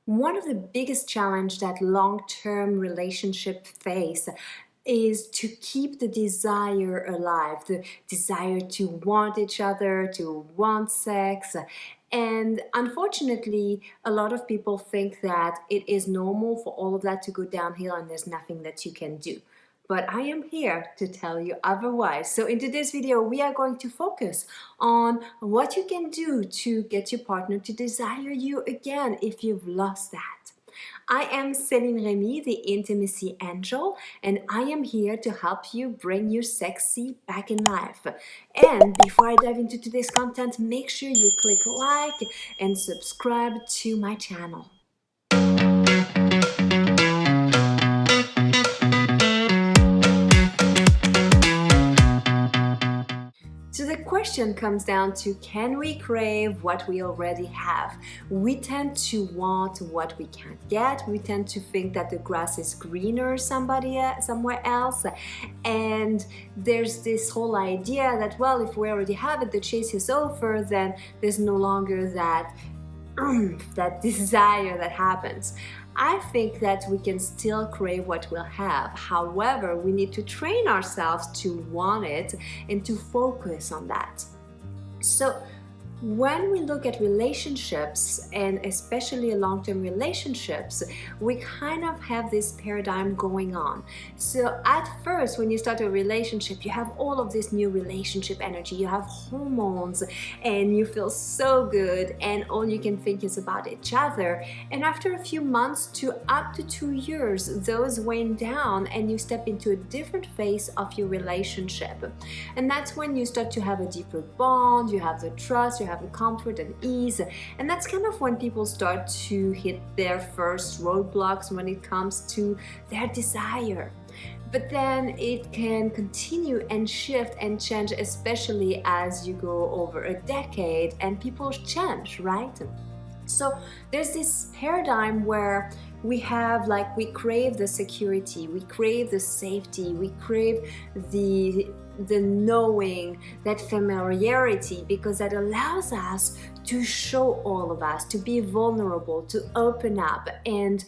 One of the biggest challenges that long-term relationships face is to keep the desire alive, the desire to want each other, to want sex. And unfortunately, a lot of people think that it is normal for all of that to go downhill and there's nothing that you can do. But I am here to tell you otherwise. So in today's video, we are going to focus on what you can do to get your partner to desire you again if you've lost that. I am Céline Remy, the Intimacy Angel, and I am here to help you bring your sexy back in life. And before I dive into today's content, make sure you click like and subscribe to my channel. So the question comes down to, can we crave what we already have? We tend to want what we can't get. We tend to think that the grass is greener somewhere else. And there's this whole idea that, well, if we already have it, the chase is over, then there's no longer that that desire that happens. I think that we can still crave what we'll have. However, we need to train ourselves to want it and to focus on that. So when we look at relationships, and especially long-term relationships, we kind of have this paradigm going on. So at first, when you start a relationship, you have all of this new relationship energy, you have hormones, and you feel so good, and all you can think is about each other. And after a few months to up to 2 years, those wane down and you step into a different phase of your relationship. And that's when you start to have a deeper bond, you have the trust, you have the comfort and ease, and that's kind of when people start to hit their first roadblocks when it comes to their desire. But then it can continue and shift and change, especially as you go over a decade and people change, right? So there's this paradigm where we crave the security, we crave the safety, we crave the knowing, that familiarity, because that allows us to show all of us, to be vulnerable, to open up. And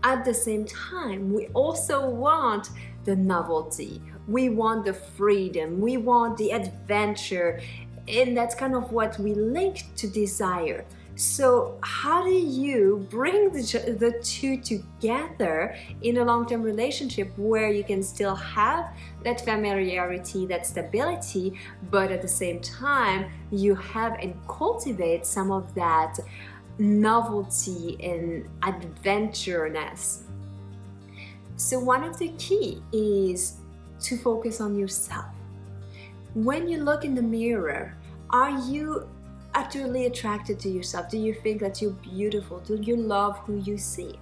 at the same time, we also want the novelty, we want the freedom, we want the adventure, and that's kind of what we link to desire. So how do you bring the two together in a long-term relationship where you can still have that familiarity, that stability, but at the same time you have and cultivate some of that novelty and adventureness? So one of the key is to focus on yourself. When you look in the mirror, are you utterly attracted to yourself? Do you think that you're beautiful? Do you love who you see?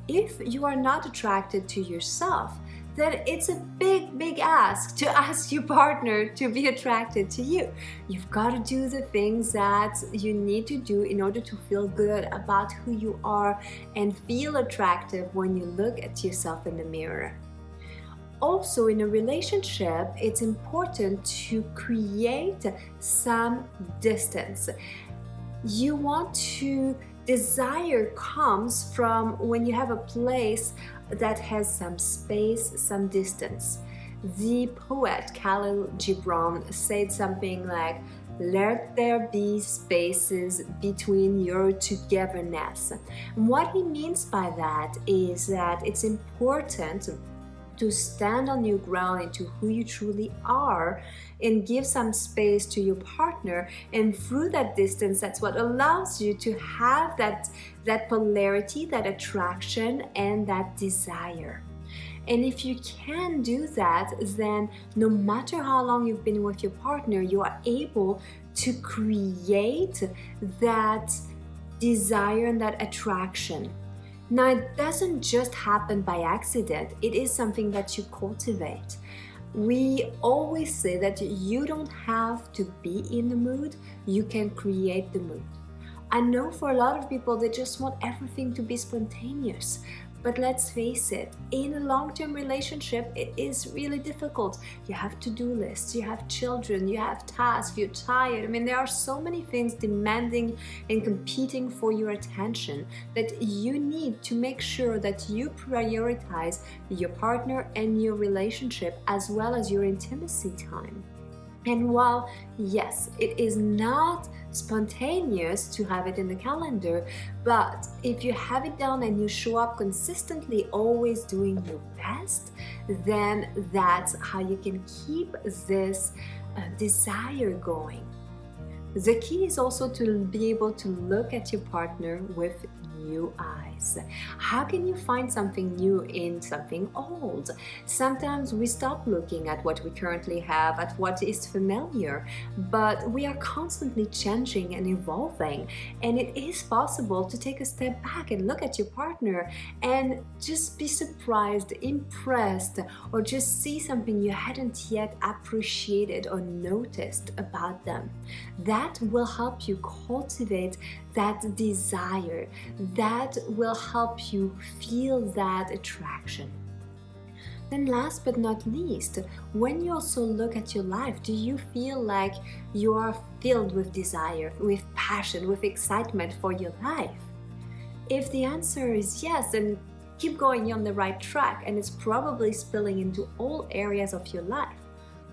If you are not attracted to yourself, then it's a big ask to ask your partner to be attracted to you. You've got to do the things that you need to do in order to feel good about who you are and feel attractive when you look at yourself in the mirror. Also, in a relationship, it's important to create some distance. You want to, desire comes from when you have a place that has some space, some distance. The poet Khalil Gibran said something like, "Let there be spaces between your togetherness." And what he means by that is that it's important to stand on your ground into who you truly are and give some space to your partner, and through that distance, that's what allows you to have that polarity, that attraction, and that desire. And if you can do that, then no matter how long you've been with your partner, you are able to create that desire and that attraction. Now, it doesn't just happen by accident. It is something that you cultivate. We always say that you don't have to be in the mood, you can create the mood. I know for a lot of people, they just want everything to be spontaneous. But let's face it, in a long-term relationship, it is really difficult. You have to-do lists, you have children, you have tasks, you're tired. I mean, there are so many things demanding and competing for your attention that you need to make sure that you prioritize your partner and your relationship as well as your intimacy time. And while, yes, it is not spontaneous to have it in the calendar, but if you have it down and you show up consistently, always doing your best, then that's how you can keep this desire going. The key is also to be able to look at your partner with new eyes. How can you find something new in something old? Sometimes we stop looking at what we currently have, at what is familiar, but we are constantly changing and evolving, and it is possible to take a step back and look at your partner and just be surprised, impressed, or just see something you hadn't yet appreciated or noticed about them. That will help you cultivate that desire. That will help you feel that attraction. Then last but not least, when you also look at your life, do you feel like you are filled with desire, with passion, with excitement for your life? If the answer is yes, then keep going, you're on the right track, and it's probably spilling into all areas of your life.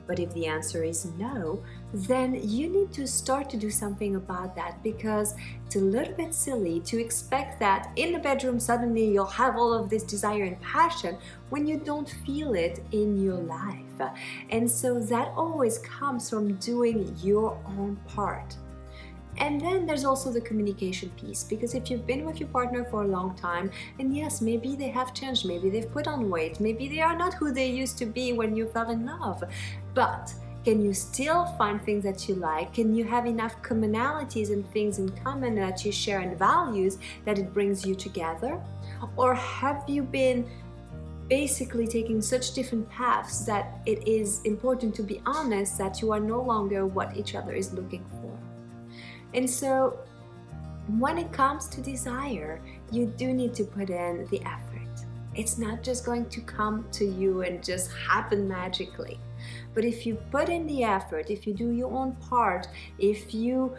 But if the answer is no, then you need to start to do something about that, because it's a little bit silly to expect that in the bedroom suddenly you'll have all of this desire and passion when you don't feel it in your life. And so that always comes from doing your own part. And then there's also the communication piece, because if you've been with your partner for a long time, and yes, maybe they have changed, maybe they've put on weight, maybe they are not who they used to be when you fell in love, but can you still find things that you like? Can you have enough commonalities and things in common that you share and values that it brings you together? Or have you been basically taking such different paths that it is important to be honest that you are no longer what each other is looking for? And so when it comes to desire, you do need to put in the effort. It's not just going to come to you and just happen magically. But if you put in the effort, if you do your own part, if you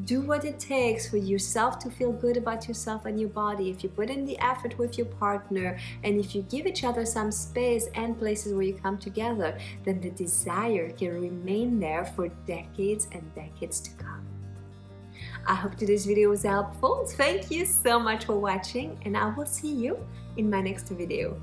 do what it takes for yourself to feel good about yourself and your body, if you put in the effort with your partner, and if you give each other some space and places where you come together, then the desire can remain there for decades and decades to come. I hope today's video was helpful. Thank you so much for watching, and I will see you in my next video.